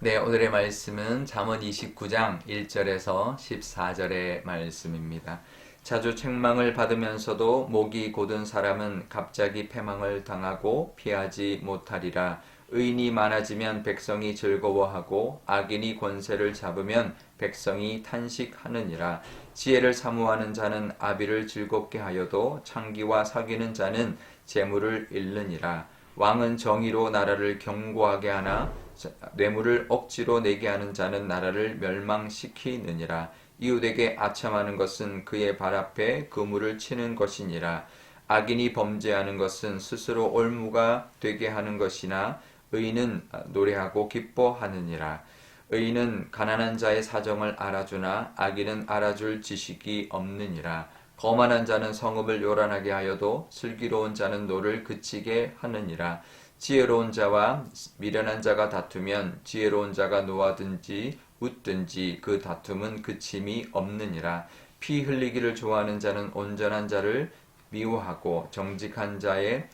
네, 오늘의 말씀은 잠언 29장 1절에서 14절의 말씀입니다. 자주 책망을 받으면서도 목이 곧은 사람은 갑자기 패망을 당하고 피하지 못하리라. 의인이 많아지면 백성이 즐거워하고 악인이 권세를 잡으면 백성이 탄식하느니라. 지혜를 사모하는 자는 아비를 즐겁게 하여도 창기와 사귀는 자는 재물을 잃느니라. 왕은 정의로 나라를 견고하게 하나 뇌물을 억지로 내게 하는 자는 나라를 멸망시키느니라. 이웃에게 아첨하는 것은 그의 발 앞에 그물을 치는 것이니라. 악인이 범죄하는 것은 스스로 올무가 되게 하는 것이나 의인은 노래하고 기뻐하느니라. 의인은 가난한 자의 사정을 알아주나 악인은 알아줄 지식이 없느니라. 거만한 자는 성읍을 요란하게 하여도 슬기로운 자는 노를 그치게 하느니라. 지혜로운 자와 미련한 자가 다투면 지혜로운 자가 노하든지 웃든지 그 다툼은 그침이 없느니라. 피 흘리기를 좋아하는 자는 온전한 자를 미워하고 정직한 자의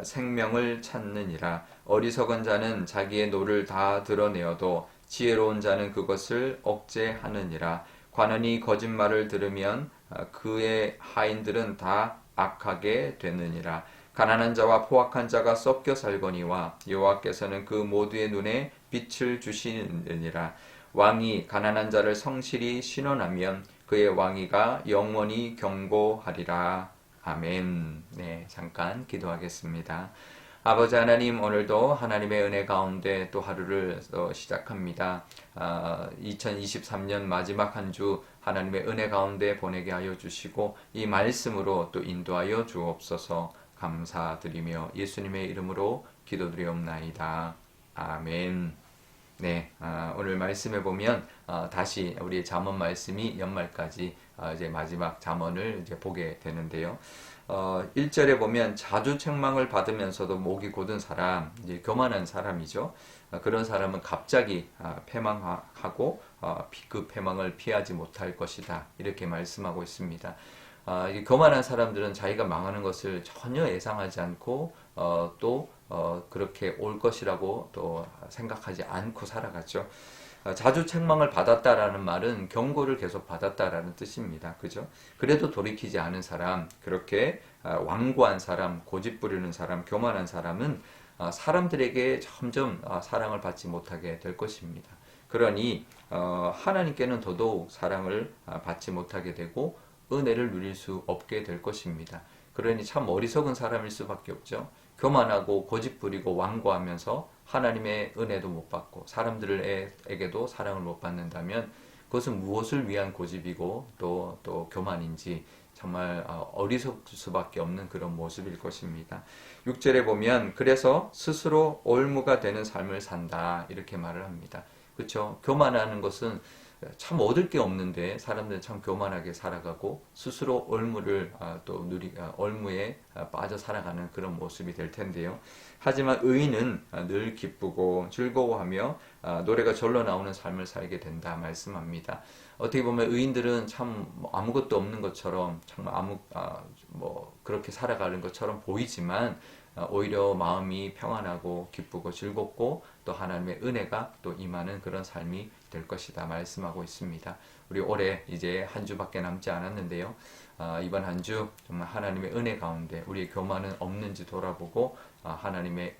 생명을 찾느니라. 어리석은 자는 자기의 노를 다 드러내어도 지혜로운 자는 그것을 억제하느니라. 관원이 거짓말을 들으면 그의 하인들은 다 악하게 되느니라. 가난한 자와 포악한 자가 섞여 살거니와 여호와께서는 그 모두의 눈에 빛을 주시느니라. 왕이 가난한 자를 성실히 신원하면 그의 왕위가 영원히 경고하리라. 아멘. 네, 잠깐 기도하겠습니다. 아버지 하나님, 오늘도 하나님의 은혜 가운데 또 하루를 시작합니다. 2023년 마지막 한 주 하나님의 은혜 가운데 보내게 하여 주시고 이 말씀으로 또 인도하여 주옵소서. 감사드리며 예수님의 이름으로 기도드리옵나이다. 아멘. 네, 오늘 말씀에 보면 다시 우리의 잠언 말씀이 연말까지 이제 마지막 잠언을 이제 보게 되는데요. 1절에 보면 자주 책망을 받으면서도 목이 곧은 사람, 이제 교만한 사람이죠. 그런 사람은 갑자기 패망하고 그 패망을 피하지 못할 것이다. 이렇게 말씀하고 있습니다. 교만한 사람들은 자기가 망하는 것을 전혀 예상하지 않고 그렇게 올 것이라고 또 생각하지 않고 살아갔죠. 자주 책망을 받았다라는 말은 경고를 계속 받았다라는 뜻입니다. 그죠? 그래도 돌이키지 않은 사람, 그렇게 완고한 사람, 고집 부리는 사람, 교만한 사람은 사람들에게 점점 사랑을 받지 못하게 될 것입니다. 그러니 하나님께는 더더욱 사랑을 받지 못하게 되고 은혜를 누릴 수 없게 될 것입니다. 그러니 참 어리석은 사람일 수밖에 없죠. 교만하고 고집 부리고 완고하면서 하나님의 은혜도 못 받고 사람들에게도 사랑을 못 받는다면 그것은 무엇을 위한 고집이고 또 교만인지 정말 어리석을 수밖에 없는 그런 모습일 것입니다. 6절에 보면 그래서 스스로 올무가 되는 삶을 산다 이렇게 말을 합니다. 그렇죠? 교만하는 것은 참 얻을 게 없는데 사람들은 참 교만하게 살아가고 스스로 올무에 빠져 살아가는 그런 모습이 될 텐데요. 하지만 의인은 늘 기쁘고 즐거워하며 노래가 절로 나오는 삶을 살게 된다 말씀합니다. 어떻게 보면 의인들은 참 아무것도 없는 것처럼 정말 그렇게 살아가는 것처럼 보이지만 오히려 마음이 평안하고 기쁘고 즐겁고 또 하나님의 은혜가 또 임하는 그런 삶이 될 것이다 말씀하고 있습니다. 우리 올해 이제 한 주밖에 남지 않았는데요. 이번 한 주 정말 하나님의 은혜 가운데 우리의 교만은 없는지 돌아보고 하나님의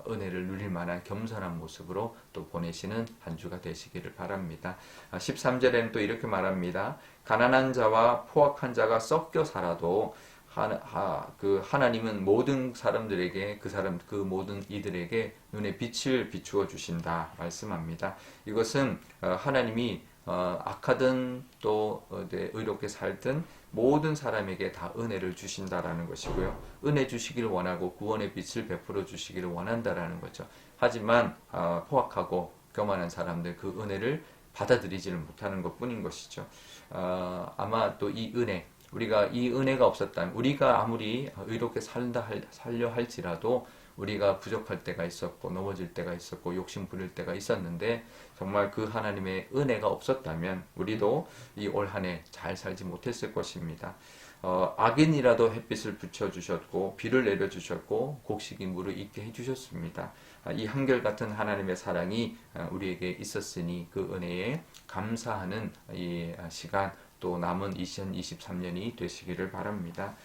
은혜를 누릴 만한 겸손한 모습으로 또 보내시는 한 주가 되시기를 바랍니다. 13절에는 또 이렇게 말합니다. 가난한 자와 포악한 자가 섞여 살아도 하나님은 모든 사람들에게 그 모든 이들에게 눈에 빛을 비추어 주신다 말씀합니다. 이것은 하나님이 악하든 또 의롭게 살든 모든 사람에게 다 은혜를 주신다라는 것이고요. 은혜 주시기를 원하고 구원의 빛을 베풀어 주시기를 원한다라는 거죠. 하지만 포악하고 교만한 사람들 그 은혜를 받아들이지를 못하는 것뿐인 것이죠. 아마 또 이 은혜 우리가 이 은혜가 없었다면 우리가 아무리 의롭게 살려 할지라도 우리가 부족할 때가 있었고 넘어질 때가 있었고 욕심 부릴 때가 있었는데 정말 그 하나님의 은혜가 없었다면 우리도 이 올 한 해 잘 살지 못했을 것입니다. 악인이라도 햇빛을 비춰주셨고 비를 내려주셨고 곡식이 물을 있게 해주셨습니다. 이 한결같은 하나님의 사랑이 우리에게 있었으니 그 은혜에 감사하는 이 시간 또 남은 2023년이 되시기를 바랍니다.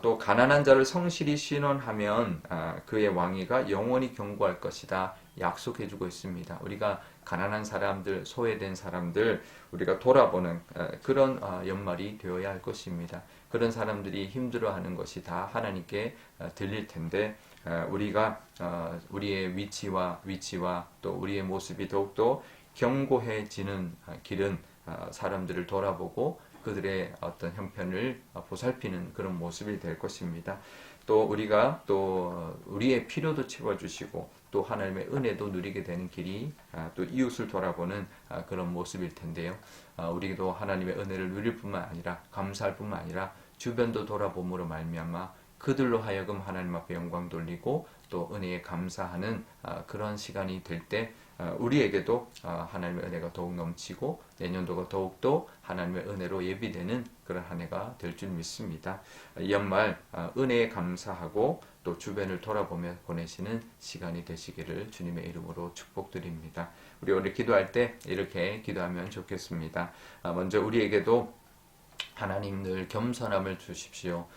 또 가난한 자를 성실히 신원하면 그의 왕위가 영원히 견고할 것이다 약속해주고 있습니다. 우리가 가난한 사람들, 소외된 사람들 우리가 돌아보는 그런 연말이 되어야 할 것입니다. 그런 사람들이 힘들어하는 것이 다 하나님께 들릴 텐데 우리가 우리의 위치와 또 우리의 모습이 더욱더 견고해지는 길은 사람들을 돌아보고 그들의 어떤 형편을 보살피는 그런 모습이 될 것입니다. 또 우리가 또 우리의 필요도 채워주시고 또 하나님의 은혜도 누리게 되는 길이 또 이웃을 돌아보는 그런 모습일 텐데요. 우리도 하나님의 은혜를 누릴 뿐만 아니라 감사할 뿐만 아니라 주변도 돌아봄으로 말미암아 그들로 하여금 하나님 앞에 영광 돌리고 또 은혜에 감사하는 그런 시간이 될 때 우리에게도 하나님의 은혜가 더욱 넘치고 내년도가 더욱더 하나님의 은혜로 예비되는 그런 한 해가 될 줄 믿습니다. 이 연말 은혜에 감사하고 또 주변을 돌아보며 보내시는 시간이 되시기를 주님의 이름으로 축복드립니다. 우리 오늘 기도할 때 이렇게 기도하면 좋겠습니다. 먼저 우리에게도 하나님 늘 겸손함을 주십시오.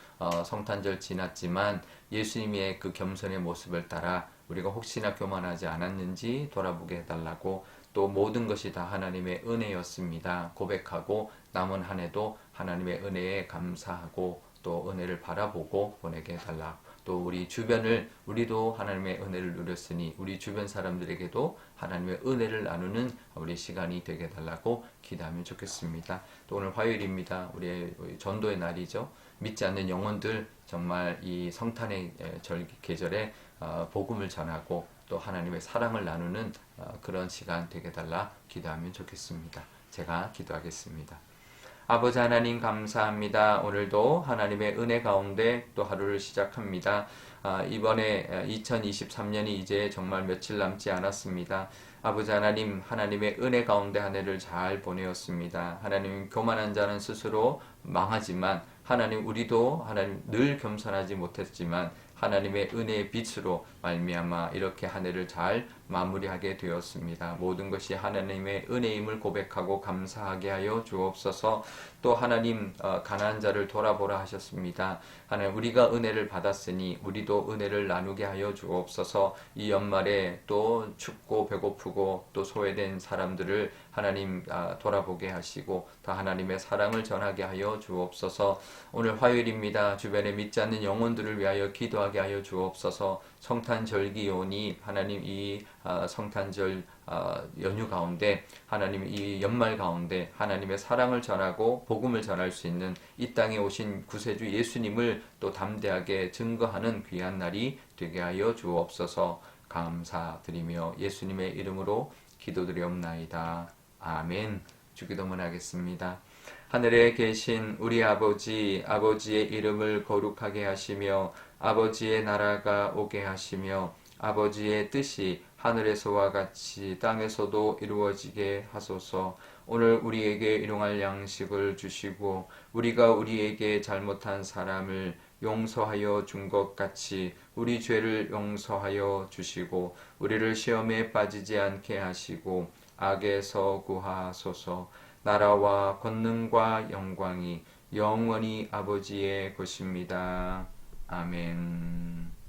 성탄절 지났지만 예수님의 그 겸손의 모습을 따라 우리가 혹시나 교만하지 않았는지 돌아보게 해달라고 또 모든 것이 다 하나님의 은혜였습니다. 고백하고 남은 한 해도 하나님의 은혜에 감사하고 또 은혜를 바라보고 보내게 해달라. 또 우리 주변을 우리도 하나님의 은혜를 누렸으니 우리 주변 사람들에게도 하나님의 은혜를 나누는 우리 시간이 되게 해달라고 기도하면 좋겠습니다. 또 오늘 화요일입니다. 우리의 전도의 날이죠. 믿지 않는 영혼들 정말 이 성탄의 계절에 복음을 전하고 또 하나님의 사랑을 나누는 그런 시간 되게 해달라 기도하면 좋겠습니다. 제가 기도하겠습니다. 아버지 하나님 감사합니다. 오늘도 하나님의 은혜 가운데 또 하루를 시작합니다. 이번에 2023년이 이제 정말 며칠 남지 않았습니다. 아버지 하나님, 하나님의 은혜 가운데 한 해를 잘 보내었습니다. 하나님, 교만한 자는 스스로 망하지만 하나님 우리도 하나님 늘 겸손하지 못했지만 하나님의 은혜의 빛으로 말미암아 이렇게 한 해를 잘 마무리하게 되었습니다. 모든 것이 하나님의 은혜임을 고백하고 감사하게 하여 주옵소서. 또 하나님 가난한 자를 돌아보라 하셨습니다. 하나님 우리가 은혜를 받았으니 우리도 은혜를 나누게 하여 주옵소서. 이 연말에 또 춥고 배고프고 또 소외된 사람들을 하나님 돌아보게 하시고 더 하나님의 사랑을 전하게 하여 주옵소서. 오늘 화요일입니다. 주변에 믿지 않는 영혼들을 위하여 기도하게 하여 주옵소서. 성탄절기 오니 하나님 이 성탄절 연휴 가운데 하나님 이 연말 가운데 하나님의 사랑을 전하고 복음을 전할 수 있는 이 땅에 오신 구세주 예수님을 또 담대하게 증거하는 귀한 날이 되게 하여 주옵소서. 감사드리며 예수님의 이름으로 기도드리옵나이다. 아멘. 주기도문 하겠습니다. 하늘에 계신 우리 아버지, 아버지의 이름을 거룩하게 하시며 아버지의 나라가 오게 하시며 아버지의 뜻이 하늘에서와 같이 땅에서도 이루어지게 하소서. 오늘 우리에게 일용할 양식을 주시고 우리가 우리에게 잘못한 사람을 용서하여 준 것 같이 우리 죄를 용서하여 주시고 우리를 시험에 빠지지 않게 하시고 악에서 구하소서. 나라와 권능과 영광이 영원히 아버지의 것입니다. 아멘.